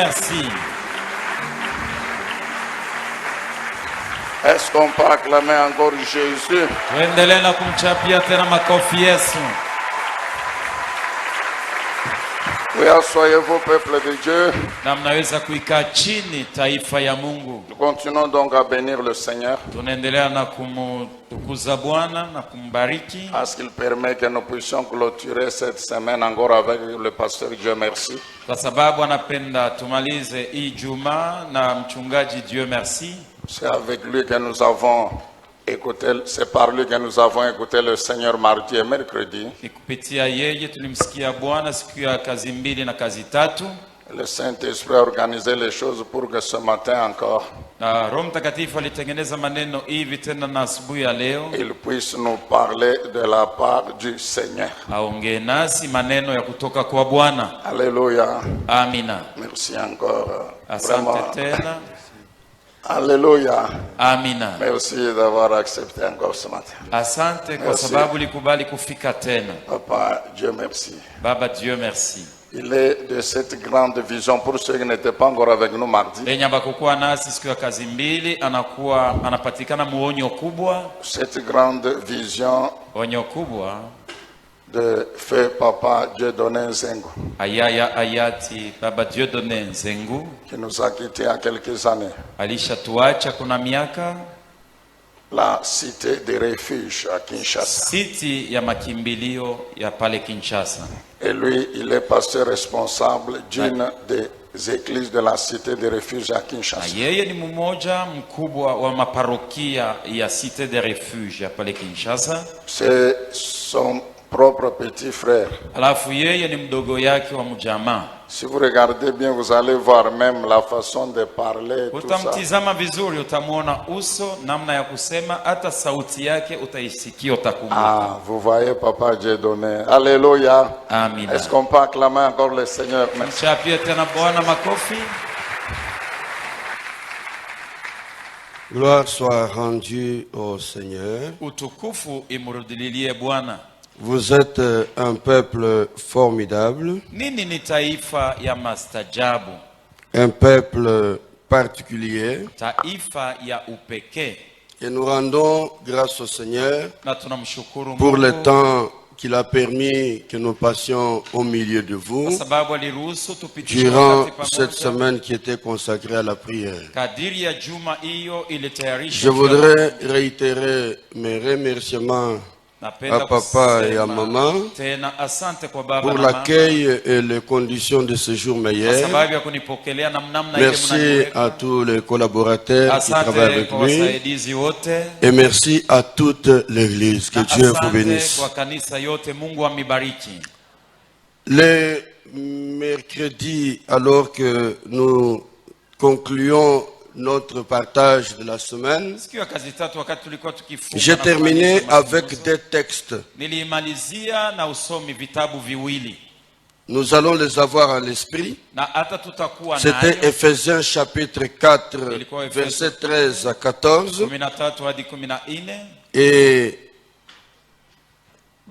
Merci. Est-ce qu'on peut acclamer encore Jésus? Tuendelee na kumchapia tena makofi Yesu. Oui, asseyez-vous, peuple de Dieu. Na mnaweza kuikaa chini taifa ya Mungu. Nous continuons donc à bénir le Seigneur. Tunaendelea na kumtukuza Bwana na kumbariki. À ce qu'il permet que nous puissions clôturer cette semaine encore avec le pasteur Dieu merci. Kwa sababu anapenda tumalize hii Juma na mchungaji Dieu merci. C'est avec lui que nous avons écouté, c'est par lui que nous avons écouté le Seigneur mardi et mercredi. Ni kupitia yeye tulimsikia Bwana siku ya kazi mbili na kazi tatu. Le Saint-Esprit a organisé les choses pour que ce matin encore, Na Roho Mtakatifu alitengeneza maneno hivi tena na asubuhi ya leo. il puisse nous parler de la part du Seigneur. Aongee nasi maneno ya kutoka kwa Bwana. Alléluia. Amina. Merci encore. Asante tena. Alléluia. Amina. Merci d'avoir accepté encore ce matin. Asante kwa Merci. sababu likubali kufika tena. Papa, Dieu merci. Baba Dieu merci. Il est de cette grande vision pour ceux qui n'étaient pas encore avec nous mardi. Lenye ambakukuwa nasi siku ya kazi mbili anapatikana muonyo kubwa. Cette grande vision Onyo kubwa de feu Papa Dieudonné Nzengo hayati Baba Dieudonné Nzengu qui nous a quittés il y a quelques années. alishatuacha kuna miaka. La cité des refuges à Kinshasa. Siti ya makimbilio ya pale Kinshasa. Et lui, il est pasteur responsable d'une des églises de la cité des refuges à Na Kinshasa. yeye ni mmoja mkubwa wa maparokia ya Cité des Refuges ya pale Kinshasa. C'est son propre petit frère. Alafu yeye ni mdogo yake wa mjamaa. Si vous regardez bien, vous allez voir même la façon de parler, tout ça. Utamtizama vizuri utamuona uso, namna ya kusema, hata sauti yake utaisikia, utakumbuka. Ah, vous voyez Papa Dieudonné. Alléluia. Amina. Est-ce qu'on peut acclamer encore le Seigneur? Merci. Mchapie tena Bwana makofi. Gloire soit rendue au Seigneur. Utukufu imrudilie Bwana. Vous êtes un peuple formidable, Nini ni taifa ya mastajabu, un peuple particulier, taifa ya upekee. et nous rendons grâce au Seigneur Na tunamshukuru pour le Mungu temps qu'il a permis que nous passions au milieu de kwa vous sababu aliruhusu tupitishe durant wakati cette pamoja. semaine qui était consacrée à la prière. Kadiri ya juma hiyo ilitayarishwa. Je voudrais réitérer mes remerciements Napenda à papa et à kusema maman tena asante kwa baba pour na mama l'accueil et les conditions de ce jour kwa meilleur. sababu ya kunipokelea na namna ile Merci mnaniweka. à tous les collaborateurs qui travaillent Asante avec kwa lui. wasaidizi wote. Et merci à toute l'église. Que Na Dieu vous asante bénisse. kwa kanisa yote, Mungu amibariki. Le mercredi, alors que nous concluons notre partage de la semaine, Siku ya kazi tatu wakati tulikuwa tukifunga j'ai na terminé kumaliza avec mazungumzo, des textes. nilimalizia na usomi vitabu viwili Nous allons les avoir à l'esprit. na hata tutakuwa C'était nayo Ephésiens chapitre 4, versets 13 à 14 13 hadi 14 et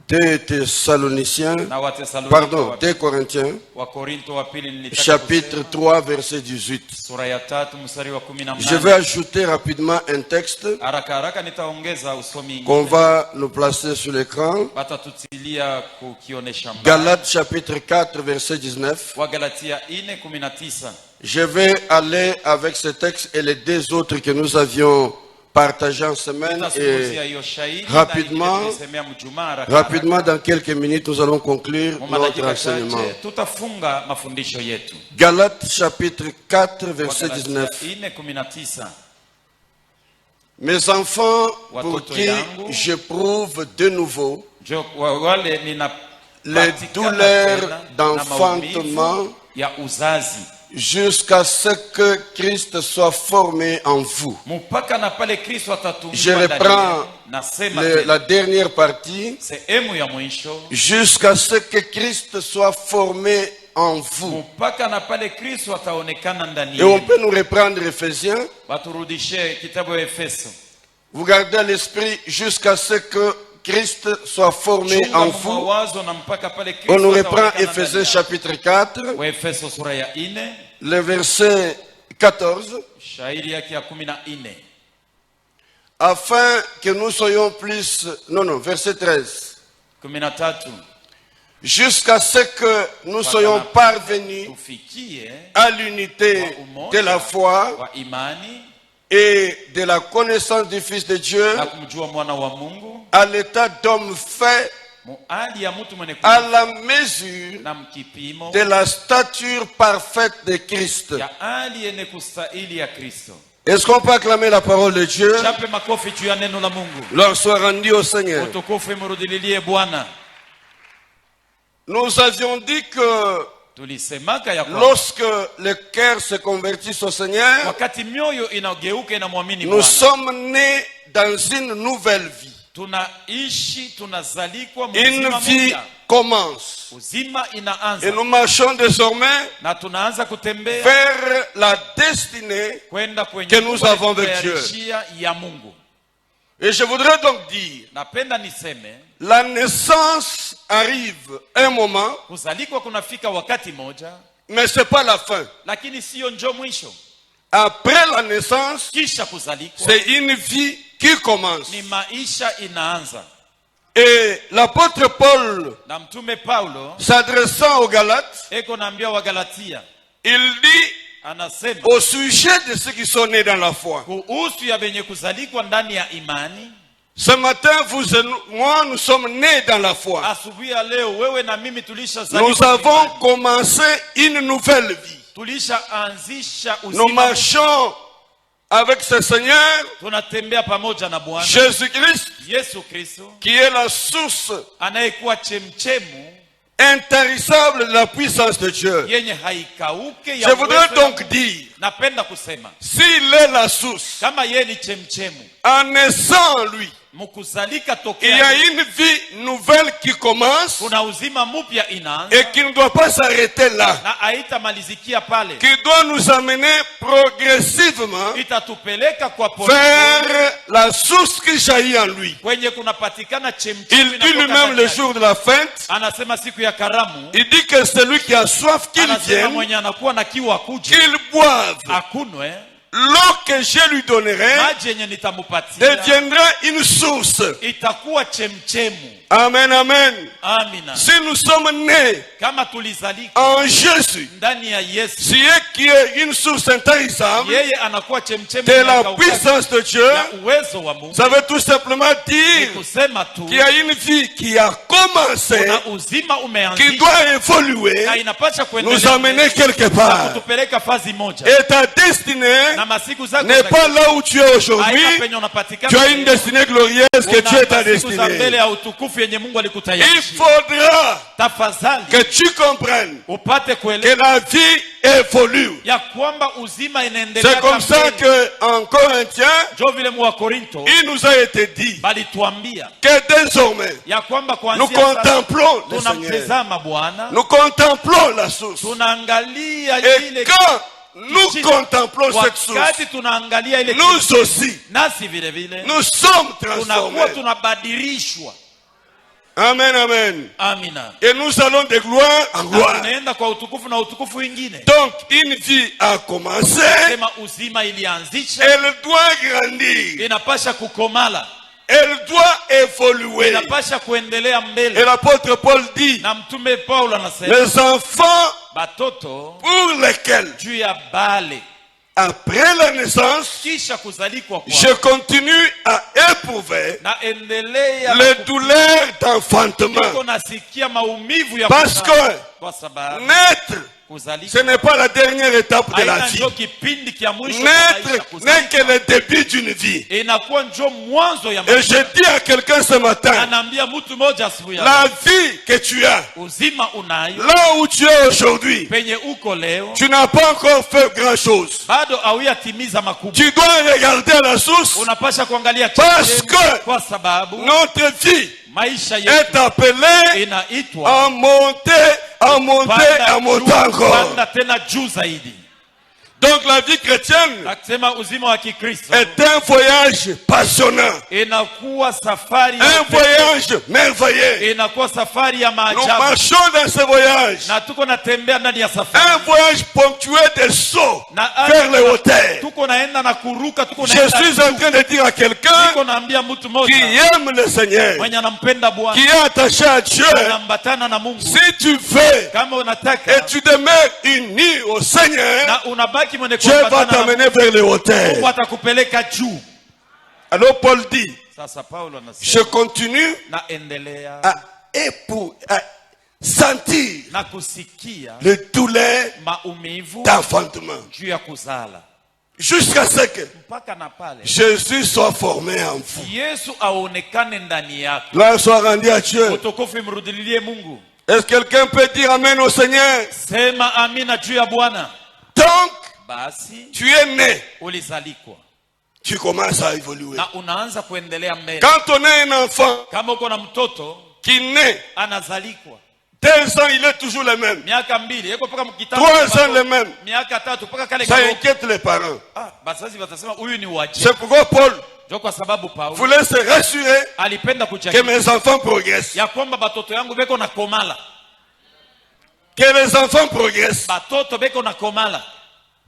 2 Thessaloniciens, na Wathesalonika pardon, 2 Corinthiens, wa Korinto wa pili nilitaka chapitre kusema, 3, verset 18. sura ya 3 mstari wa 18. Je vais ajouter rapidement un texte Haraka haraka nitaongeza usomi qu'on ingine. va nous placer sur l'écran. Batatutilia kukionesha mbali. Galates chapitre 4, verset 19. Wagalatia 4:19. Je vais aller avec ce texte et les deux autres que nous avions partagés en semaine. Tutazungumzia Et hiyo shahidi rapidement, na ingine tulisemea mjuma haraka rapidement, dans quelques minutes, nous allons conclure haraka. notre Dakika enseignement. chache tutafunga mafundisho yetu. Galates chapitre 4, verset Wagalatia 19. 4:19. Mes enfants, pour Watoto qui yangu, j'éprouve de nouveau wale les ninapatikana douleurs tena na d'enfantement maumivu ya uzazi jusqu'à ce que Christ soit formé en vous. mpaka na pale Kristo atatumwa Je ndani reprends yenu. Nasema La dernière partie, sehemu ya mwisho, jusqu'à ce que Christ soit formé en vous. mpaka na pale Kristo ataonekana ndani Et on yenu. peut nous reprendre Ephésiens. Waturudishe kitabu ya Efeso. Vous gardez à l'esprit jusqu'à ce que Christ soit formé Chunga en vous. mawazo na mpaka pale Kristo On nous reprend ataonekana Ephésiens ndani yako. chapitre 4, Wa Efeso sura ya 4 le verset 14, shairi yake ya 14, afin que nous soyons plus... Non, verset 13. 13, Jusqu'à ce que nous soyons parvenus tufikie à l'unité de la foi wa imani et de la connaissance du Fils de Dieu, na kumjua mwana wa Mungu, à l'état d'homme fait muali ya mtu mwenye à la mesure na mkipimo de la stature parfaite de Christ. ya hali yenye kustahili ya Kristo. Est-ce qu'on peut acclamer la parole de Dieu? Chape makofi juu ya neno la Mungu. Gloire soit rendue au Seigneur. Utukufu imrudililie Bwana. Nous avions dit que Tulisemaka ya kwamba lorsque le cœur se convertit au Seigneur, wakati mioyo inageuka inamwamini nous Bwana, sommes nés dans une nouvelle vie. tunaishi tunazalikwa Une mzima vie mpya. commence. Uzima Et inaanza nous marchons désormais na tunaanza kutembea vers la destinée. kwenda kwenye que nous avons avec Dieu. kutayarishia ya Mungu. Et je voudrais donc dire, Napenda niseme la naissance arrive un moment, kuzalikwa kunafika wakati moja, mais ce n'est pas la fin. lakini sio njo mwisho. Après la naissance, Kisha kuzalikwa c'est une vie qui commence. ni maisha inaanza. Et l'apôtre Paul, Na mtume Paulo s'adressant aux Galates, eko naambia wa Galatia, il dit anasema au sujet de ceux qui sont nés dans la foi. kuhusu ya benye kuzalikwa ndani ya imani. Ce matin, vous et moi, nous sommes nés dans la foi. Asubuhi ya leo wewe na mimi Nous tulishazaliwa, avons commencé une nouvelle vie. tulishaanzisha Nous uzima mpya. marchons avec ce Seigneur, Tunatembea pamoja na Bwana Jésus-Christ, Yesu Kristo qui est la source anayekuwa chemchemu intarissable de la puissance de Dieu. yenye haikauke ya Je voudrais uwezo ya donc Mungu. dire, Napenda kusema s'il est la source, kama yeye ni chemchemu, en naissant en lui, mkuzalika il y a tokea une vie nouvelle qui commence kuna uzima mpya inaanza et qui ne doit pas s'arrêter là, na haitamalizikia pale, qui doit nous amener progressivement itatupeleka kwa pole vers la source qui jaillit en lui. kwenye kunapatikana chemchemu Il dit inatoka lui-même ndani le yake. jour de la fête, Anasema siku ya karamu, il dit que celui qui a soif, qu'il anasema vienne, mwenye anakuwa na kiu akuje qu'il boive. akunwe, L'eau que je lui donnerai maji yenye nitamupatia deviendra une source. itakuwa chemchemu. Amen, amen. Amina. Si nous sommes nés Kama tulizalika en Jésus, ndani ya Yesu, si qui est une source intarissable yeye anakuwa chemchemu de la inayokauka puissance de Dieu, ya uwezo wa Mungu. ça veut tout simplement Ni dire kusema tu qu'il y a une vie qui a commencé, kuna uzima qui umeanzishwa doit évoluer, na inapaswa nous kuendelea amener quelque na part. kutupeleka fazi moja, Et ta destinée na masiku zako n'est pas là où tu es aujourd'hui. haina penye unapatikana. Tu as une destinée glorieuse que Una Dieu t'a masiku za mbele destinée. ya utukufu yenye Mungu Il alikutayarishia. faudra Tafadhali que tu comprennes upate que kuelewa la vie évolue. ya kwamba uzima inaendelea. C'est comme ça qu'en Corinthiens, Jo vile mu wa Korinto il nous a été dit balituambia que désormais, ya kwamba nous kuanzia sasa contemplons le Seigneur. tunamtazama Bwana, Nous contemplons la source. tunaangalia Et ile quand nous kichini. contemplons cette source, Wakati tunaangalia ile nous kichini, aussi, nasi vile vile nous sommes tunakuwa transformés. tunabadilishwa. Amen, amen. Amina. Et nous allons de gloire en Na gloire. tunaenda kwa utukufu na utukufu wengine. Donc, une vie a commencé, Sema uzima ilianzisha, elle doit grandir, inapasha kukomala, elle doit évoluer. inapasha kuendelea Et mbele. l'apôtre Paul dit, Na mtume Paulo anasema les enfants batoto pour lesquels, juu ya bale après la naissance, kisha kuzalikwa je kwa continue à éprouver na endelea les douleurs d'enfantement. niko nasikia maumivu ya Parce kuzaa. que Kwa sababu naître, ce kuzalika n'est pas la dernière étape de la haina vie. njo kipindi kia mwisho kwa maisha. Naître n'est Kuzalika que le début d'une vie. inakuwa njo mwanzo ya Et je maisha. dis à quelqu'un ce matin, Anaambia mtu mmoja asubuhi ya la vie que tu as, uzima unayo là où tu es aujourd'hui, penye uko leo, tu n'as pas encore fait grand chose. bado hauyatimiza makubwa. Tu dois regarder la source Unapasha kuangalia Parce chemchemi, que kwa sababu notre vie maisha est yetu appelée inaitwa à monter, à monter, à monter encore. panda tena juu zaidi. Donc la vie chrétienne Akisema uzima wa Kikristo est un voyage passionnant, inakuwa safari ya un voyage merveilleux. inakuwa safari ya Nous maajabu, marchons dans ce voyage, na tuko natembea ndani ya un safari voyage ponctué de sauts na vers les hauteurs. tuko naenda na kuruka, tuko Je naenda suis en train de dire à quelqu'un tuko naambia mtu qui mmoja aime le Seigneur, mwenye anampenda Bwana, qui est attaché à Dieu. anambatana na Mungu. Si tu veux Kama et unataka tu demeures uni au Seigneur, na unabaki mwenye Dieu va kuambatana na Mungu, t'amener vers les Mungu hauteurs. atakupeleka juu. Alors Paul dit, Sasa Paulo je anasema continue naendelea à sentir na kusikia le douleur maumivu d'enfantement juu ya kuzala, jusqu'à ce que mpaka na pale Jésus soit formé en vous. Yesu aonekane ndani yako. Gloire soit rendue à Dieu. Utukufu imrudilie Mungu. Est-ce que quelqu'un peut dire Amen au Seigneur? Sema amina juu ya Bwana. Donc, Basi tu es né, ulizalikwa tu commences à évoluer. na unaanza kuendelea mbele. Quand on a un enfant Kama uko na mtoto qui naît, anazalikwa 2 ans, il est toujours le même. miaka 2 yeko mpaka mkitano 3 ans le même. miaka 3 mpaka kale Ça kadogo. inquiète les parents. Basi watasema huyu ni wajibu. C'est pourquoi Paul Ndio kwa sababu Paulo voulait se rassurer alipenda que kuchakisha mes enfants progressent. ya kwamba batoto yangu beko na komala, Que les enfants progressent. batoto beko na komala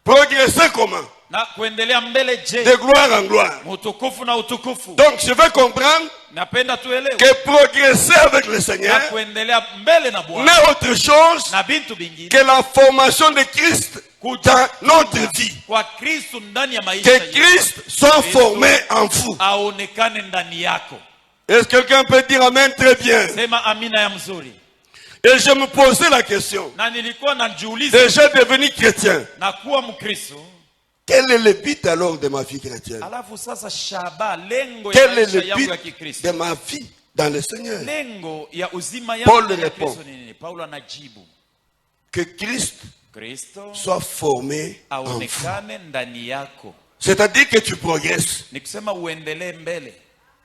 Progresser comment? na kuendelea mbele. Je, De gloire en gloire. utukufu na utukufu. Donc je veux comprendre Napenda tuelewe que progresser avec le na Seigneur kuendelea mbele na Bwana n'est autre chose na bintu bingine que la formation de Christ dans notre vie. kwa Kristo ndani ya maisha Que yetu, Christ soit formé en vous. aonekane ndani yako. Est-ce que quelqu'un peut dire Amen très bien? Sema amina ya mzuri. Et je me posais la question. Na nilikuwa najiuliza Déjà devenu chrétien, na kuwa Mkristo, quel est le but alors de ma vie chrétienne? alafu sasa shaba lengo ya Quel est maisha le yangu ya but Kikristo, de ma vie dans le Seigneur? lengo ya uzima Paul yangu ya répond. Kristo ni nini? Paulo anajibu, Que Christ Kristo soit formé en vous. aonekane ndani yako. C'est-à-dire que tu progresses, Ni kusema uendelee mbele,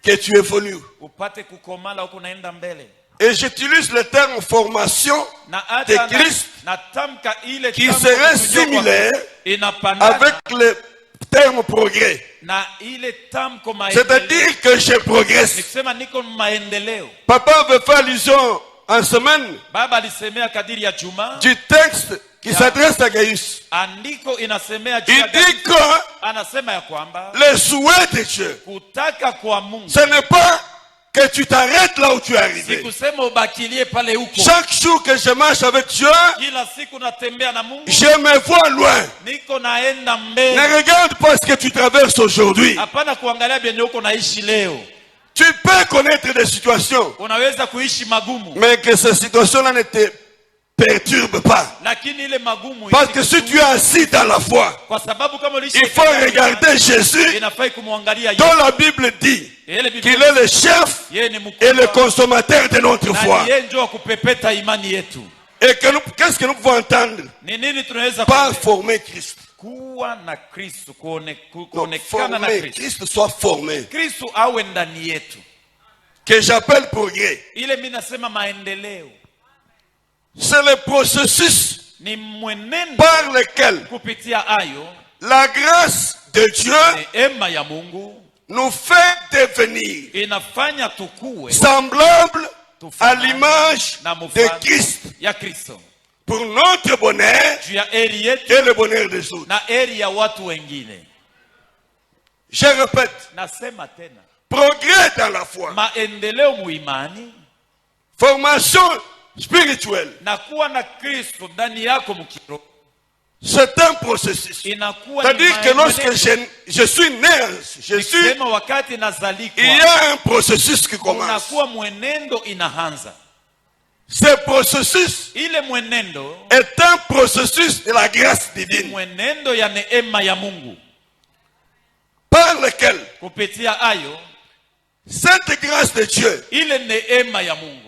que tu évolues. upate kukomala huko naenda mbele. Et j'utilise le terme formation Na de hata Christ na tamka ile qui tamko serait kujua kwa- similaire inapanana avec le terme progrès. na ile tamko maendeleo. C'est-à-dire que je Ni progresse. kusema niko maendeleo. Papa veut faire allusion en semaine Baba alisemea kadiri ya Juma, du texte qui s'adresse à Gaius. andiko inasemea juu Il ya dit que anasema ya kwamba le souhait de Dieu, kutaka kwa Mungu ce n'est pas que tu t'arrêtes là où tu es si arrivé. kusema ubakilie pale huko. Chaque jour que je marche avec Dieu, Kila siku natembea na Mungu, je me vois loin. niko naenda Ne mbele. regarde pas ce que tu traverses aujourd'hui. Hapana kuangalia vyenye uko naishi leo. Tu peux connaître des situations, Unaweza kuishi magumu, mais que ces situations-là ne te perturbent pas. lakini ile magumu Parce que si tu es assis dans la foi, kwa sababu kama uliishi, il faut regarder Jésus, inafai kumwangalia dont Yesu. la Bible dit Ile Biblia qu'il est le chef yeye ni et le mkubwa consommateur de notre na foi. ni yeye ndio wa kupepeta imani yetu. Et que nous, qu'est-ce que nous pouvons entendre Ni nini tunaweza par former Christ? kuwa na Kristo, Donc, kuonekana na former, Kristo, Christ soit formé. Kristo awe ndani yetu. Que j'appelle progrès. Ile mimi nasema maendeleo C'est le processus ni mwenendo par lequel kupitia ayo la grâce de Dieu neema ya Mungu nous fait devenir inafanya tukue semblables à l'image na de mfano Christ ya Kristo, pour notre bonheur juu ya heri yetu et le bonheur des autres. na heri ya watu wengine. Je répète, Nasema tena, progrès dans la foi, maendeleo muimani formation spirituelle, na kuwa na Kristo ndani yako mkiroho c'est un processus. inakuwa ni C'est-à-dire que lorsque maendeleo. je suis né, Jésus, Sema wakati il nazalikwa y a un processus qui commence. unakuwa mwenendo inaanza. Ce processus Ile mwenendo est un processus de la grâce divine mwenendo ya neema ya Mungu, par lequel kupitia ayo cette grâce de Dieu ile neema ya Mungu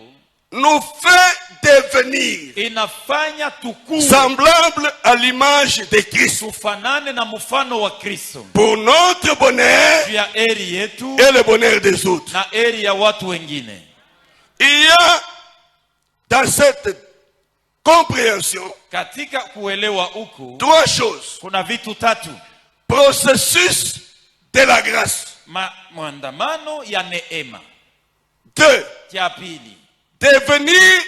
nous fait devenir inafanya tukue semblables à l'image de Christ tufanane na mfano wa Kristo, pour notre bonheur juu ya heri yetu et le bonheur des autres. na heri ya watu wengine. Il y a dans cette compréhension, Katika kuelewa huku 3 choses. kuna vitu tatu. Processus de la grâce. Maandamano ya neema. 2. Cha pili, Devenir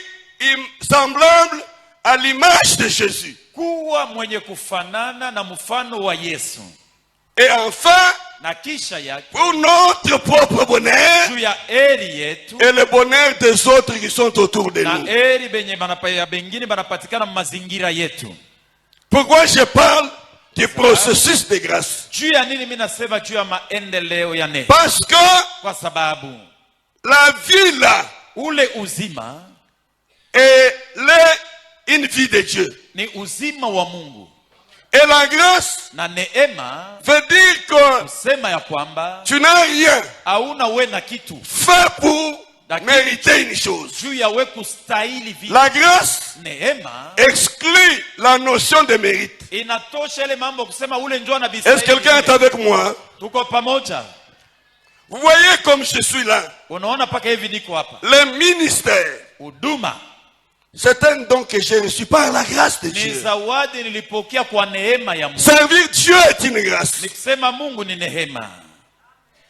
semblable à l'image de Jésus. kuwa mwenye kufanana na mfano wa Yesu. Et enfin, Na kisha yake, pour notre propre bonheur juu ya heri yetu et le bonheur des autres qui sont autour de na nous. heri ya bengine banapatikana mazingira yetu. Pourquoi je parle du processus de grâce? Juu ya nini mimi nasema juu ya maendeleo ya neema? Parce que Kwa sababu la vie là ule uzima est une vie de Dieu. ni uzima wa Mungu. Et la grâce Na neema veut dire que kusema ya kwamba tu n'as rien hauna we na kitu fait pour mériter une chose. juu ya we kustahili vitu. La grâce Neema exclut la notion de mérite. inatosha ile mambo kusema ule njoo na Est-ce que quelqu'un est avec moi? Tuko pamoja. Vous voyez comme je suis là. Unaona paka hivi niko hapa. Le ministère, Huduma c'est un don que j'ai reçu par la grâce de ni Dieu. zawadi nilipokea kwa neema ya Mungu. Servir Dieu est une grâce Ni kusema Mungu ni neema.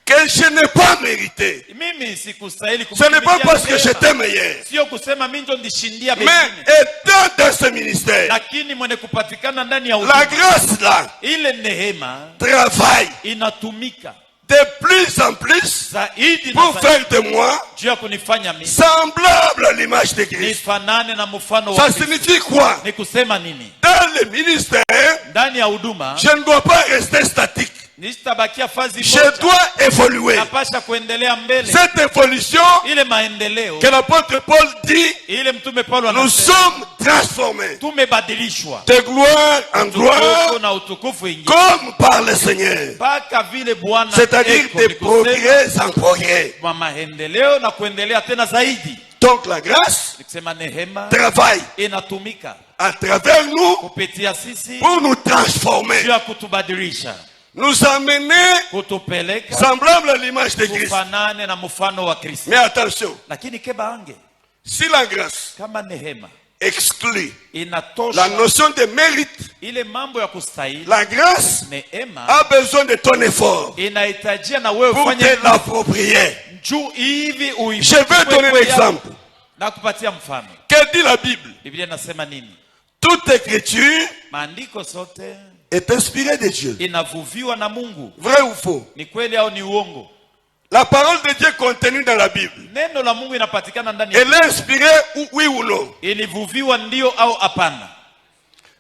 que je n'ai pas mérité. Mimi sikustahili Ce n'est pas parce que neema. j'étais meilleur. Sio kusema mimi ndio ndishindia Mais bengine. étant dans ce ministère, Lakini mwenye kupatikana ndani ya la huduma, grâce là ile neema travaille inatumika de plus en plus zaidi na pour zaidi faire de moi juu ya kunifanya mimi semblable à l'image de Christ. nifanane na mfano wa Ça Kristo. signifie quoi? Ni kusema nini? Dans le ministère, Ndani ya huduma je ne dois pas rester statique. nisitabakia fazi Je moja. dois évoluer. Napasha kuendelea mbele. Cette évolution Ile maendeleo que l'apôtre Paul dit, ile mtume Paulo nous anasema sommes transformés tumebadilishwa de gloire en gloire utukufu na utukufu ingine comme par le Seigneur. mpaka vile Bwana C'est-à-dire eko, de ni kusema progrès en progrès. kwa maendeleo na kuendelea tena zaidi. Donc la grâce Ni kusema neema travaille inatumika à travers nous kupitia sisi pour nous juu transformer, ya kutubadilisha, nous amener kutupeleka semblable à l'image de Christ. tufanane na mfano wa Kristo. Mais attention, Lakini kebaange si la grâce kama neema exclut inatosha la notion de mérite, ile mambo ya kustahili, la grâce neema a besoin de ton effort inahitajia na wewe pour ufanye te l'approprier. juu hivi Je vais donner un exemple. na kupatia mfano. Que dit la Bible? Biblia inasema nini? Toute écriture Maandiko sote est inspirée de Dieu. inavuviwa na Mungu. Vrai ou faux? Ni kweli au ni uongo? La parole de Dieu contenue dans la Bible, Neno la Mungu inapatikana ndani ya elle est inspirée oui ou non? ilivuviwa ndio au hapana?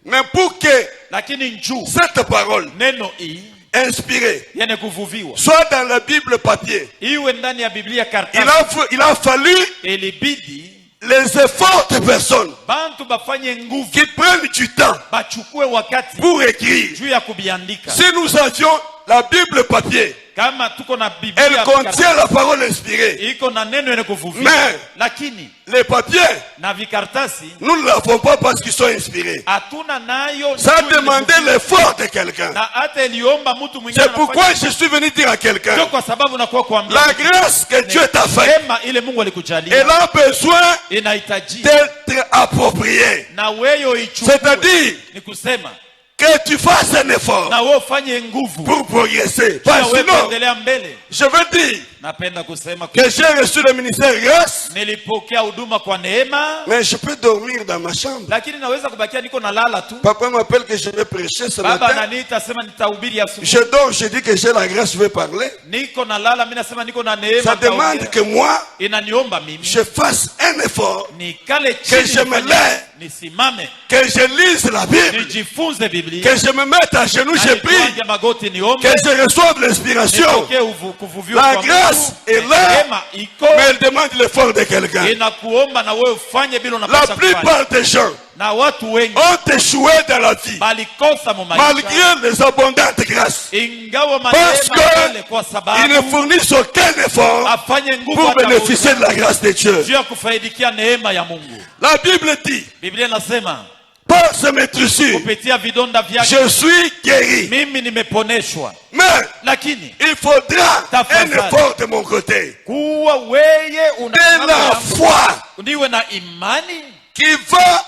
Mais pour que Lakini njuu cette parole neno hii inspirée yenye kuvuviwa soit dans la Bible papier, iwe ndani ya Biblia il karatasi, a fallu ilibidi les efforts de personnes bantu bafanye nguvu, qui prennent du temps bachukue wakati pour écrire. juu ya kubiandika. Si nous avions la Bible papier, Kama tuko na elle Biblia contient la parole inspirée. iko na neno yenye kuvuviwa, Mais lakini les papiers, na vikaratasi nous ne l'avons pas parce qu'ils sont inspirés. hatuna nayo. Ça a juu demandé ilivuviwa. l'effort de quelqu'un. Na hata iliomba mtu mwingine C'est pourquoi je suis venu dire à Sio quelqu'un, kwa sababu nakuwa kuambia la grâce que Dieu t'a faite, neema ile Mungu alikujalia elle a besoin inahitaji d'être appropriée. na wewe ichukue. C'est-à-dire Ni kusema que tu fasses un effort na wewe ufanye nguvu pour progresser. na Parce wewe que sinon, kuendelea mbele. je veux dire Napenda kusema que j'ai reçu le ministère grâce, nilipokea huduma kwa neema, mais je peux dormir dans ma chambre. lakini naweza kubakia niko nalala tu. Papa m'appelle que je vais prêcher ce Baba matin. ananiita sema nitahubiri asubuhi, Je dors, je dis que j'ai la grâce, je vais parler. niko nalala, mimi nasema niko na neema. Ça demande nitaongea. que moi, Inaniomba mimi je fasse un effort, nikale que chini, je me nifanye- lève, nisimame, que je lise la Bible, nijifunze Biblia, que je me mette à genoux, je na prie, nipiage magoti niombe, que je reçoive l'inspiration. nipokee kuvuviwa La kwa grâce Mungu. est là, Neema iko, mais elle demande l'effort de quelqu'un. inakuomba na wewe ufanye bila La unapaswa kufanya. plupart des gens Na watu wengi ont échoué dans la vie, balikosa mu maisha malgré les abondantes grâces. ingawa Parce maneema yale, kwa qu'ils ne sababu fournissent aucun effort afanye nguvu pour hata bénéficier de la grâce de Dieu. juu ya kufaidikia neema ya Mungu. La Bible dit, Biblia inasema par ce maîtrise, kupitia vidonda vyake je suis guéri. mimi nimeponeshwa. Mais Lakini il faudra un effort de mon côté. kuwa weye una De la foi ndiwe na imani qui va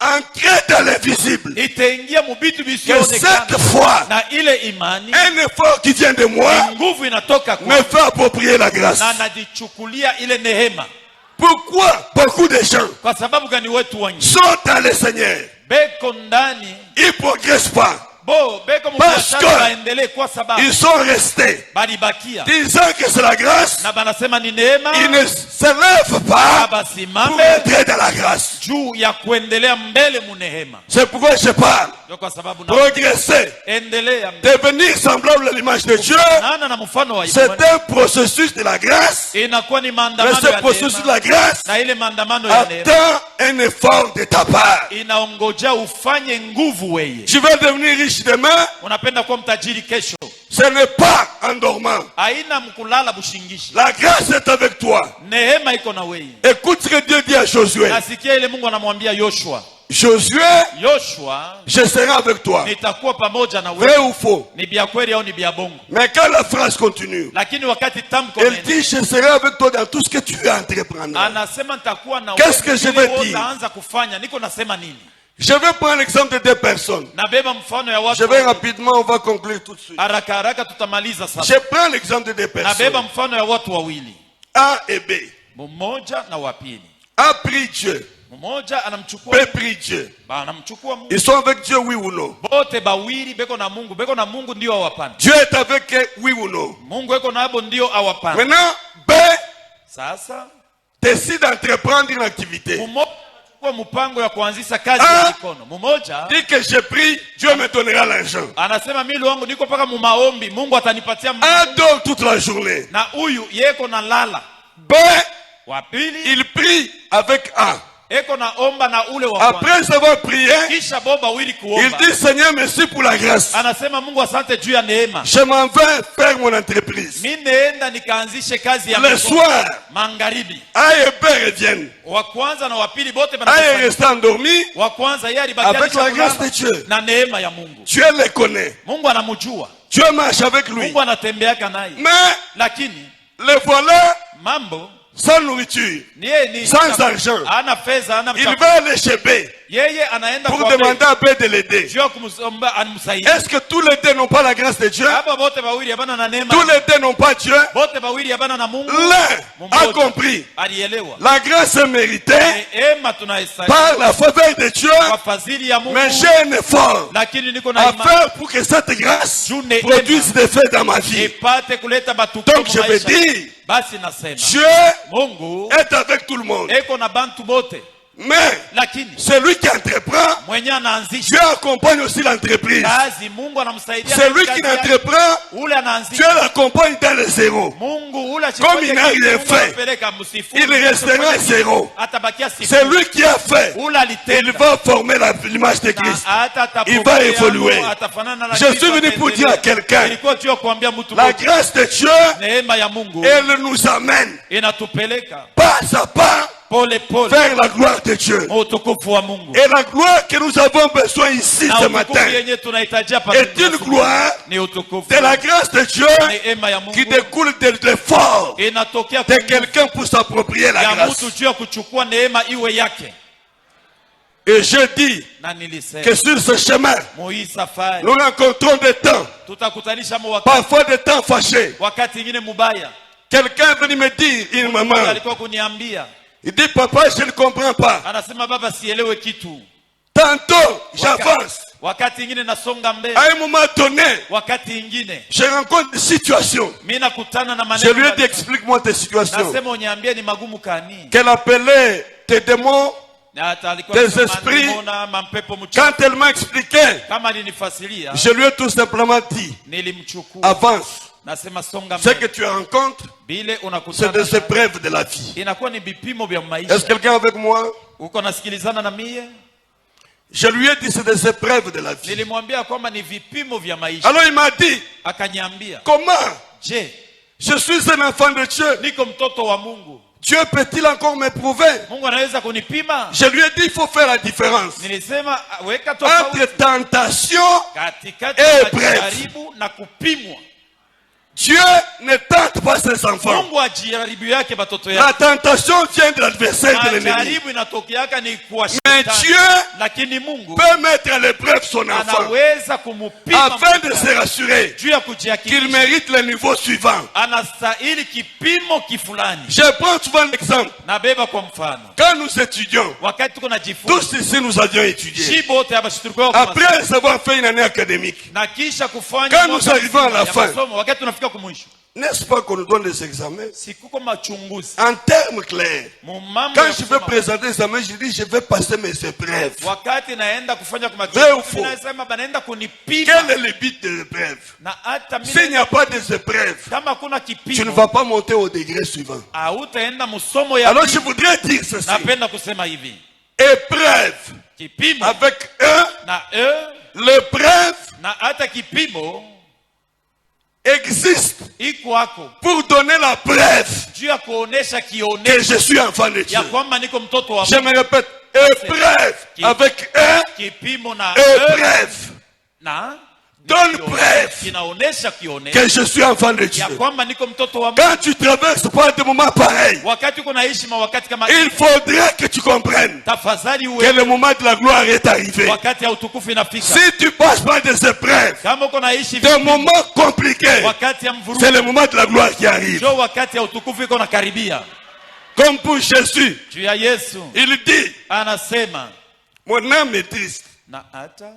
ancré dans l'invisible. itaingia mubitu Que visionekana. cette foi, Na ile imani un effort qui vient de moi, nguvu inatoka kwa me fait approprier la grâce. na najichukulia ile nehema. Pourquoi beaucoup de gens Kwa sababu gani wetu wengi sont dans le Seigneur, beko ndani ils ne progressent pas. beko Parce mbiashara que baendelee kwa sababu Ils sont restés balibakia disant que c'est la grâce. na banasema ni neema. Ils ne se lèvent pas pour Basimame entrer dans la grâce. juu ya kuendelea mbele munehema. C'est pourquoi je parle. Ndio kwa sababu na Progresser, endelea mbele. devenir semblable à l'image de Dieu, Nana na mfano wa c'est imani un processus de la grâce. inakuwa ni Mais maandamano ce ya processus de neema. la grâce Na ile maandamano ya neema attend un effort de ta part. inaongoja ufanye nguvu weye. Tu veux devenir riche demain, Unapenda kuwa mtajiri kesho, ce n'est pas en dormant. haina mkulala bushingishi. La grâce est avec toi. Neema iko na weye. Écoute ce que Dieu dit à Josué. Nasikia ile Mungu anamwambia Yoshua, Josué, je serai avec toi. nitakuwa pamoja na Vrai wewe. ou faux? Ni bia kweli au ni bia bongo? Mais quand la phrase continue, Lakini wakati tamko elle dit, je serai avec toi dans tout ce que tu entreprendre. anasema nitakuwa na Qu'est-ce que je Ili vais wewe dire? utaanza kufanya. Niko nasema nini? Je vais prendre l'exemple de deux personnes. Nabeba mfano ya Je watu. vais rapidement, on va conclure tout de suite. Haraka haraka tutamaliza Je sasa. prends l'exemple de deux personnes. Nabeba mfano ya watu wawili, A et B. mmoja na wa pili. A prit Dieu. Mmoja anamchukua, B prit Dieu. anamchukua Mungu. Ils sont avec Dieu, oui ou non? Bote bawili beko na Mungu ndio awapanda. Dieu est avec eux, oui ou non? Mungu eko nabo ndio awapanda. Maintenant, B Sasa décide d'entreprendre une activité. mmoja anachukua mpango ya kuanzisha kazi Ah. ya mikono. Mmoja Dit que j'ai pris, Dieu me donnera l'argent. anasema mimi wangu niko paka mu maombi, Mungu atanipatia A dort toute la journée. na huyu yeko na lala. B, Wa pili il prie avec A. eko na omba na ule wa kwanza. Après avoir prié, Kisha boba wili il kuomba. dit, Seigneur, merci pour la grâce. Anasema Mungu asante juu ya neema. Je m'en vais faire mon entreprise. Mimi naenda nikaanzishe kazi ya Le mikono. soir, Magharibi. A et B reviennent. Wa kwanza na wa pili bote A est banakufa. resté endormi. Wa kwanza yeye alibakia Avec la grâce de kulala Dieu. na neema ya Mungu. Dieu les connaît. Mungu anamjua. Dieu marche avec lui. Mungu anatembeaka naye. Mais Lakini le voilà mambo sans nourriture. ni yeye ni Sans argent. Hana fedha, hana Il mchakula. va aller chez B Yeye anaenda pour kwa demander à B de l'aider. Dieu kumsomba animsaidie. Est-ce que tous les deux n'ont pas la grâce de Dieu? Hapa bote bawili habana na neema. Tous les deux n'ont pas Dieu? Bote bawili habana na Mungu. L'un a Mmoja compris. alielewa. La grâce est méritée Neema tunahesabu par la faveur de Dieu. kwa fadhili ya Mungu. Mais j'ai un effort Lakini niko na à imani faire pour que cette grâce produise des faits dans ma vie. ipate kuleta matukio Donc je veux maisha. dire, Basi nasema Dieu Mungu est avec tout le monde. eko na bantu bote, Mais lakini celui qui entreprend, mwenye anaanzisha Dieu accompagne aussi l'entreprise. kazi Mungu anamsaidia. Celui kazi qui yake. n'entreprend, Ule Dieu anaanzisha l'accompagne dans le zéro. Mungu ule Comme il n'a rien fait, il restera zéro. atabakia sifu. Celui qui a fait, Ule il alitenda va former l'image de Christ. na hata atapokea Il va évoluer. Mungu, atafanana na Je Kristo, suis venu pour dire à quelqu'un, Nilikuwa tu kuambia mtu la mmoja, grâce de Dieu, neema ya Mungu elle nous amène inatupeleka pas à pas pole pole vers la gloire de Dieu. utukufu wa Mungu. Et la gloire que nous avons besoin ici Na ce utukufu matin yenye tunahitaji hapa est une gloire ni utukufu de la grâce de Dieu neema ya qui Mungu découle de l'effort inatokea de quelqu'un pour s'approprier la ya grâce. mtu juu ya kuchukua neema iwe yake. Et je dis Na nilisema que sur ce chemin, Moi safari nous rencontrons des temps, tutakutanisha wakati parfois des temps fâchés. wakati ingine mubaya. Quelqu'un est venu me dire, une maman, Alikuwa kuniambia, il dit, papa, je ne comprends pas. anasema baba, sielewe kitu. Tantôt, j'avance. Wakati ingine nasonga mbele, À un moment donné, wakati ingine je rencontre des situations. mimi nakutana na Je maneno. lui ai dit, explique-moi tes situations. Nasema uniambie ni magumu kani. Qu'elle appelait tes démons. Na hata alikuwa Des anasema esprits. nimeona mampepo mchafu. Quand elle m'a expliqué, Kama alinifasiria je lui ai tout simplement dit, nilimchukua. avance. Nasema songa Ce que mbele. tu rencontres, Bile c'est unakutana des na- épreuves de la vie. inakuwa ni vipimo vya Est-ce maisha. quelqu'un avec moi? Uko nasikilizana na mie? Je lui ai dit, c'est des épreuves de la vie. Nilimwambia kwamba ni vipimo vya maisha. Alors il m'a dit, Akaniambia, comment? je, Je suis un enfant de Dieu. niko mtoto wa Mungu. Dieu peut-il encore m'éprouver? Mungu anaweza kunipima? Je lui ai dit, il faut faire la différence Nilisema weka entre tofauti tentation. katikati Eh, ya bref. kujaribu na kupimwa. Dieu ne tente pas ses enfants. Mungu ajaribu yake batoto La yake. tentation vient de l'adversaire de l'ennemi. Majaribu inatokeaka ni kwa Mais shetani. Dieu Lakini Mungu peut mettre à l'épreuve son enfant anaweza kumupima afin de mtoto se rassurer juu ya qu'il kujiakilisha. mérite le niveau suivant. Anastahili kipimo kifulani. Je prends souvent l'exemple. Nabeba kwa mfano. Quand nous étudions, Wakati tuko najifunza. tous ici nous avions étudié. Shibo wote hapa tulikuwa Après avoir fait une année académique, na kisha kufanya Quand nous mwaka arrivons à mzima la ya fin, masomo, wakati tunafika kumwisho. n'est-ce pas qu'on nous donne des examens? Sikuko machunguzi. En termes clairs, Mumambo quand ya je vais kusema, présenter les examens, je dis je vais passer mes épreuves. wakati naenda kufanya kwa Vrai ou machunguzi, faux? nasema banaenda Quel kunipima est le but de l'épreuve? na hata S'il n'y mimi a pas des épreuves, kama kuna tu ne kipimo vas pas monter au degré suivant. hautaenda msomo ya Alors pili. je voudrais dire ceci. Napenda kusema hivi, Épreuve kipimo avec un, na l'épreuve na hata kipimo existe iko hako pour donner la preuve juu ya kuonesha que kionesho je suis enfant de Dieu. ya kwamba niko mtoto wa Je Mungu. me répète, épreuve avec un, Kipimo na épreuve na donne preuve kinaonesha kionesho que je suis enfant de Dieu. ya kwamba niko mtoto wa Mungu. Quand tu traverses par des moments pareils, Wakati uko naishi wakati kama il faudrait que tu comprennes tafadhali que uwe le moment de la gloire est arrivé. wakati ya utukufu inafika. Si tu passes par des épreuves, Kama uko naishi des moments compliqués, wakati ya c'est mvurugo, le moment de la gloire qui arrive. ndio wakati ya utukufu iko nakaribia. Comme pour Jésus, Juu ya Yesu il dit, anasema mon âme est triste. na hata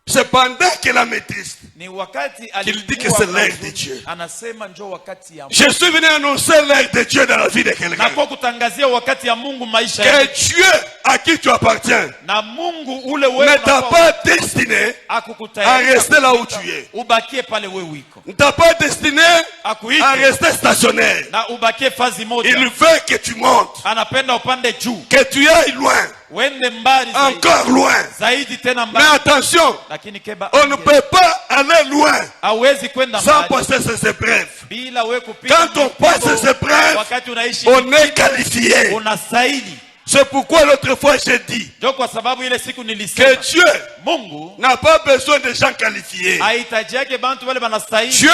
C'est pendant qu'elle âme est triste. ni wakati Qu'il dit que alikuwa c'est l'ère huzuni, de Dieu. anasema njoo wakati ya Mungu. Je suis venu annoncer l'ère de Dieu dans la vie de Na quelqu'un. kwa kutangazia wakati ya Mungu maisha yako. Que Dieu à qui tu appartiens Na Mungu ule wewe ne t'a unakuwa- pas destiné akukutayarisha à rester là où kukuita, tu es. ubakie pale wewe uko. Ne t'a pas destiné Akuite à rester stationnaire. na ubakie fazi moja. Il veut que tu montes, Anapenda upande juu, que tu ailles loin, uende mbali zaidi, encore loin. zaidi tena Mais mbali. attention, Lakini keba on ne peut pas aller loin hawezi kwenda sans mbali passer ces épreuves. bila wewe kupita. Quand on passe ces épreuves, wakati unaishi on est qualifié. unastahili. C'est pourquoi l'autre fois j'ai dit Ndio kwa sababu ile siku que nilisema Dieu Mungu n'a pas besoin de gens qualifiés. hahitaji yake bantu wale wanastahili. Dieu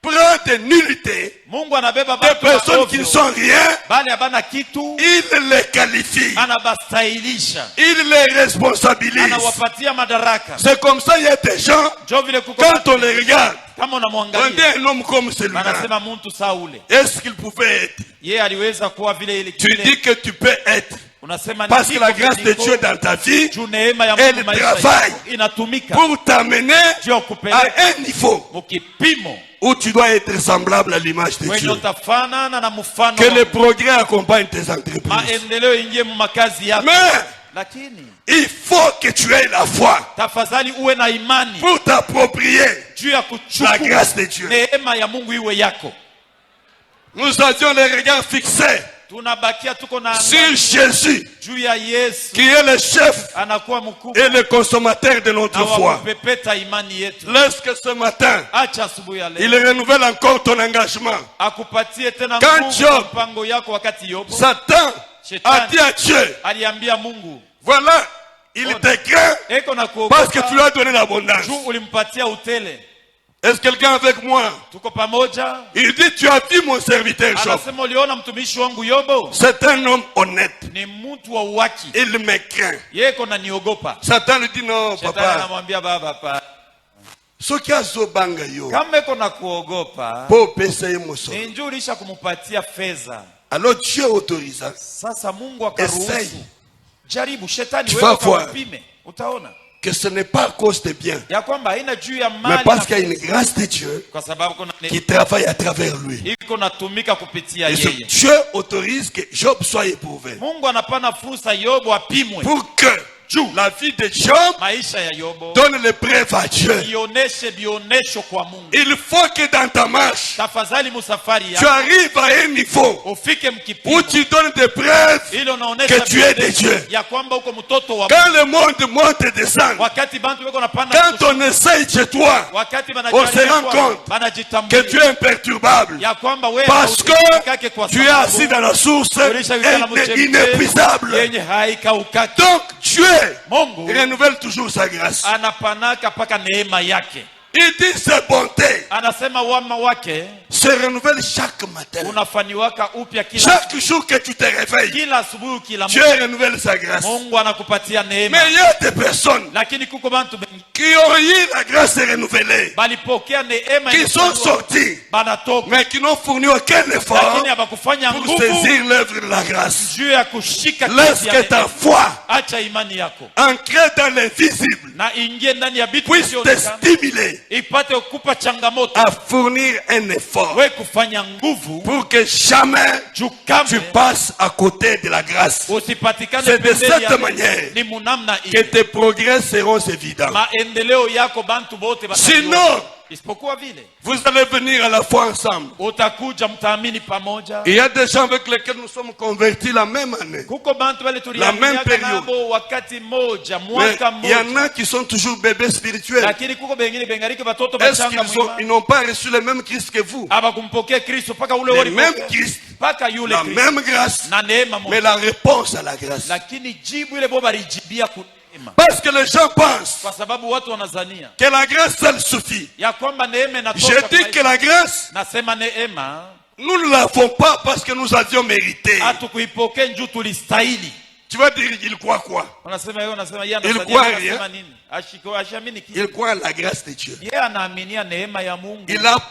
prend des nullités, Mungu anabeba des bantu personnes qui ne ovyo, sont rien, bali habana kitu, il les qualifie, anabastahilisha, il les responsabilise. anawapatia madaraka. C'est comme ça, il y a des gens, Ndio vile kuko quand on les regarde, kama on dit unamwangalia un homme comme celui-là, anasema mtu Saule est-ce qu'il pouvait être? yeye aliweza kuwa vile ile Tu kile. dis que tu peux être. Unasema Parce que niko la grâce de niko, Dieu dans ta vie juu neema ya elle Mungu maisha travaille yako inatumika pour t'amener juu ya à kupeleka un niveau mukipimo où tu dois être semblable à l'image de wenye Dieu. utafanana na mfano Que wa le Mungu. progrès accompagne tes entreprises. Maendeleo ingie mu makazi yako. Mais Lakini il faut que tu aies la foi tafadhali uwe na imani pour t'approprier juu ya la kuchukua grâce de Dieu. neema ya Mungu iwe yako. Nous avions les regards fixés Tunabakia tuko na sur Jésus, juu ya Yesu, qui est le chef anakuwa mkubwa et le consommateur de notre na foi. wakupepeta imani yetu. Lorsque ce matin, Acha asubuhi ya leo il renouvelle encore ton engagement, akupatie tena Quand nguvu Job- kwa mpango yako. Wakati Yobu Satan a dit à Dieu, aliambia Mungu, voilà, il te craint eko na parce que tu lui kuogopa as donné l'abondance. juu ulimpatia utele. Est-ce quelqu'un avec moi? Tuko pamoja. Il dit, tu as vu mon serviteur Job. Anasema uliona mtumishi wangu Yobo C'est un homme honnête. ni mtu wa uwaki, Il me craint. yeko na niogopa. Satan lui dit, non, Shetani papa. anamwambia baba, pa Soki azobanga yo, kama eko na kuogopa po pesa ye moso. ni njoo ulisha kumupatia fedha. Alors Dieu autorisa. Sasa Mungu Essaye. akaruhusu, jaribu shetani Tu wewe vas voir. ukapime, utaona Que ce n'est pas à cause de bien, ya kwamba haina juu ya mais mali parce na qu'il y a une pesa, grâce de Dieu kwa sababu kuna qui travaille à travers lui. iko natumika kupitia Et ce yeye. Dieu autorise que Job soit éprouvé. Mungu anapana fursa Yobo apimwe, Pour que la vie de Job maisha ya Yobo donne l'épreuve à Dieu. ioneshe bionesho kwa Mungu. Il faut que dans ta marche, Tafadhali musafari tu yako arrives à un niveau ufike où mkipimo tu donnes des preuves ili unaonesha que tu es de bionesho Dieu. ya kwamba uko mtoto wa Mungu. Quand le monde monte et descend, Wakati bantu weko napanda quand on essaye chez toi, wakati on se rend compte banajitambua que tu es imperturbable. ya kwamba wewe Parce hautikake kwa que tu es sababu assis dans la source ulishaikala mchemchemi inépuisable. yenye haikaukaki. Donc Dieu Mungu renouvelle toujours sa grâce. anapanaka paka neema yake. Il dit sa bonté Anasema wema wake se renouvelle chaque matin. unafanywaka upya Chaque jour que tu te réveilles, kila asubuhi, kila Dieu renouvelle sa grâce. Mungu anakupatia neema. Mais il y a des personnes Lakini kuko bantu bengi qui ont eu la grâce renouvelée, balipokea neema qui sont sortis, banatoka mais qui n'ont fourni aucun effort lakini habakufanya pour nguvu saisir l'œuvre de la grâce. juu ya kushika Laisse kazi ya que ta neema. foi, Acha imani yako ancrée dans l'invisible, na ingie ndani ya vitu puisse te visionekana, stimuler ipate kukupa changamoto à fournir un effort we kufanya nguvu pour que jamais juu tu kamwe passes à côté de la grâce. usipatikane C'est de pembeni cette ya manière neema. Ni munamna Que ile tes progrès seront évidents. maendeleo yako bantu bote batajua. Sinon, Isipokuwa vile vous allez venir à la foi ensemble. utakuja mtaamini pamoja. Il y a des gens avec lesquels nous sommes convertis la même année. Kuko bantu wale même tuliaminiaka période. nabo wakati moja Mais mwaka il y en mmoja, a qui sont toujours bébés spirituels. lakini kuko bengine bengariki batoto Est-ce bachanga qu'ils ils n'ont pas reçu le même Christ que vous? abakumpokea Kristo paka ule Le wali même Christ, paka yule la Kristo même grâce, na neema mais moja, la réponse à la grâce. lakini jibu ile bo balijibia ku neema, Parce que les gens pensent kwa sababu watu wanazania que la grâce seule suffit. ya kwamba neema Je inatosha. dis que la grâce, Nasema neema nous ne l'avons pas parce que nous avions mérité. hatukuipokea njoo tulistahili. Tu vas dire, il croit quoi? Unasema yeye, unasema yeye Il anasema croit anasema rien. nini? Ashamini kitu. Il croit à la grâce de Dieu. Yeye anaaminia neema ya Mungu.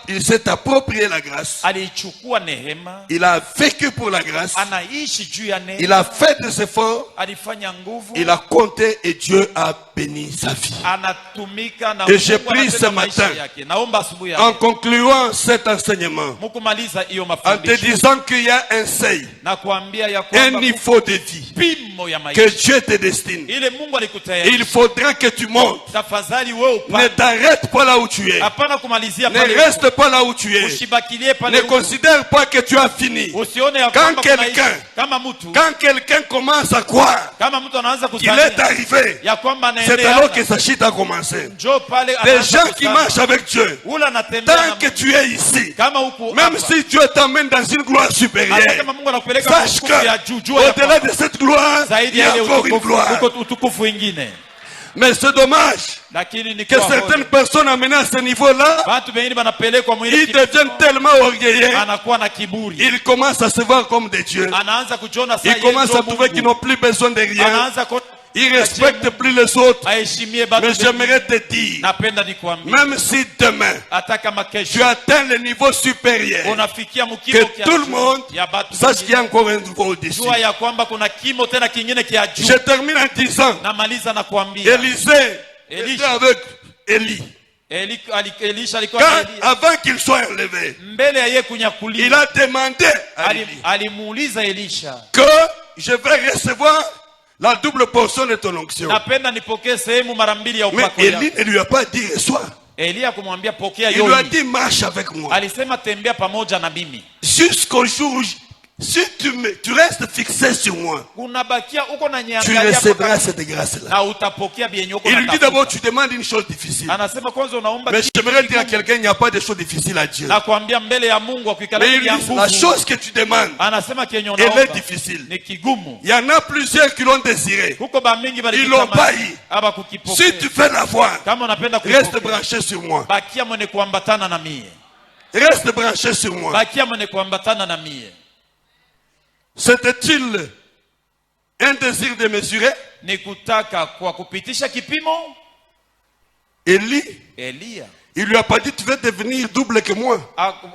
Il s'est approprié la grâce. Alichukua neema, Il a vécu pour la grâce. anaishi juu ya neema. Il a fait des efforts. Alifanya nguvu, Il a compté et Dieu a béni sa vie. anatumika na Et j'ai Mungu pris anatenda ce maisha matin, yake. Naomba asubuhi En yake concluant cet enseignement, mkumaliza hiyo en te mafundisho disant qu'il y a un seuil, na kuambia ya un kwamba niveau de vie pimo ya que maisha Dieu te destine. ile Mungu Il alikutayarisha. faudra que tu montes. Tafadhali wewe Ne upande, t'arrête pas là où tu es. hapana kumalizia Ne pale, reste pas là où tu es. ushibakilie pale, Ne considère pas que tu as fini. usione ya Quand kwamba quelqu'un- kunaishi kama mtu, Quand quelqu'un commence à croire kama mtu anaanza qu'il est kusania arrivé, ya kwamba c'est anaendelea, alors que sa chute a commencé. njoo pale Les anaanza gens qui kusania. marchent avec Dieu, Ule anatembea na tant que Mungu. tu es ici, Kama huku même hapa, si Dieu t'emmène dans une gloire hata supérieure, kama Mungu anakupeleka sache kwa ya juu, que jua ya au-delà kwamba de cette gloire, il zaidi y ya a ile encore une utukufu, gloire. uko utukufu ingine. Mais c'est dommage Lakini ni que kwa certaines hoja, personnes amenées à ce niveau-là, watu wengine wanapelekwa mwili, ils deviennent tellement orgueilleux, anakuwa na kiburi, ils commencent à se voir comme des dieux. anaanza kujiona sasa Ils yeye commencent ndio à trouver Mungu. qu'ils n'ont plus besoin de rien. Anaanza kuona Ils ne respectent plus les autres. aheshimie batu Mais wengine. j'aimerais te dire, Napenda nikwambie, même si demain, hata kama tu kesho atteins le niveau supérieur, unafikia que mkimo kia tout le juu monde ya batu sache qu'il y a wengine, encore un niveau au-dessus. jua ya kwamba kuna kimo tena kingine kia juu. Je termine en disant, Namaliza na kuambia Élisée Élisha. était avec Élie. Elisha alikuwa Quand, na Elia. avant qu'il soit enlevé, Mbele ya yeye il kunyakuliwa, a demandé à Élie alimuuliza Elisha, que je vais recevoir la double portion de ton onction. napenda nipokee sehemu mara mbili ya Mais upako yako. Élie ne lui a pas dit reçois. Elia kumwambia pokea Il lui a yote, dit marche avec moi. alisema tembea pamoja na mimi. Jusqu'au jour où, si tu restes fixé sur moi, Unabakia uko na tu nyangalia recevras cette grâce-là. na utapokea bien uko Il lui na dit d'abord, tu demandes une chose difficile. anasema kwanza unaomba Mais kitu j'aimerais dire à kigumu. quelqu'un, il n'y a pas de choses difficiles à Dieu. Na kuambia mbele ya Mungu akikala Mais il ya dit, la nguvu, chose que tu demandes, anasema kenye elle est unaomba difficile. ni kigumu. Il y en a plusieurs qui l'ont désiré. Huko ba mingi bali Ils l'ont pas eu. aba Si kukipokea. tu veux l'avoir, Kama unapenda reste kukipokea, branché sur moi. bakia mwenye kuambatana na mie, Reste branché sur moi. bakia mwenye kuambatana na mie. C'était-il un désir de mesurer? Ni kutaka kwa kupitisha kipimo. Élie, Elia il lui a pas dit, tu veux devenir double que moi.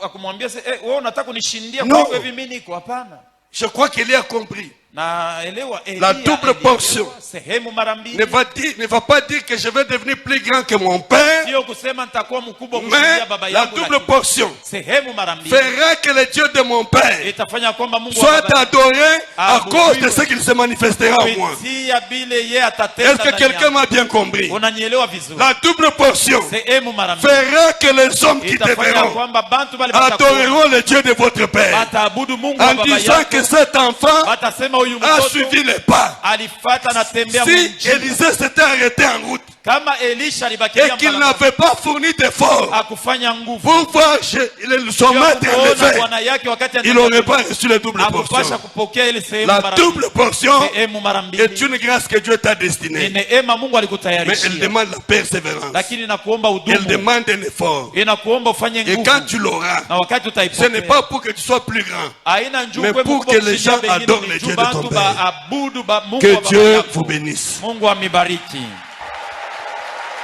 akumwambia wewe unataka kunishindia No. kwa hivi mimi niko hapana. Je crois qu'Élie a compris. Naelewa La double portion. sehemu mara mbili. Ne va pas dire que je vais devenir plus grand que mon père, Sio kusema nitakuwa mkubwa mais kushindia baba la yangu, double lakini portion sehemu mara mbili fera que le Dieu de mon père itafanya kwamba Mungu wa soit baba adoré à Abudu. cause de ce qu'il se manifestera en moi. kupitia bile yeye atatenda. Est-ce que ndani quelqu'un yangu. m'a bien compris? Unanielewa vizuri? La double portion Sehemu mara mbili fera que les hommes qui te itafanya verront kwamba bantu bali batakuwa adoreront le Dieu de votre père bataabudu Mungu wa en baba disant yako, que cet enfant batasema huyu a mtoto suivi les pas. alifata na tembea Si mjini. Élisée s'était arrêté en route Kama Elisha et alibakia qu'il mbalabala, n'avait pas fourni d'efforts akufanya nguvu pour voir son maître kuona élevé, bwana yake wakati il n'aurait pas reçu la double akupasha portion. kupokea ile sehemu La mara double portion sehemu mara mbili. est une grâce que Dieu t'a Ni destinée. neema Mungu Mais elle alikutayarishia, demande la persévérance. lakini nakuomba Elle udumu, demande un effort. inakuomba ufanye Et quand nguvu, tu l'auras, na wakati ce n'est utaipokea pas pour que tu sois plus grand. haina njuu mais kwe pour mkubwa que les kushinda gens bengine, adorent ni le juu Dieu de bantu ton père. baabudu Mungu wa Que baba Dieu yako. vous bénisse. Mungu amibariki.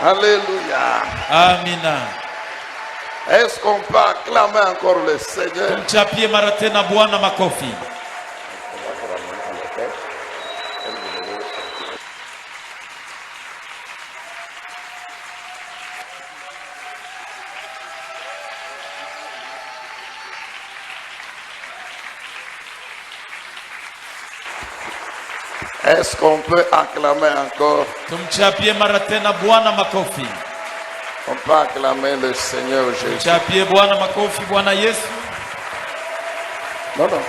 Alléluia. Amina. Est-ce qu'on peut acclamer encore le Seigneur? Tumchapie mara tena Bwana makofi. Est-ce qu'on peut acclamer encore? Tumchapie mara tena Bwana makofi. On peut acclamer le Seigneur Jésus. Tumchapie Bwana makofi, Bwana Yesu. Non, non.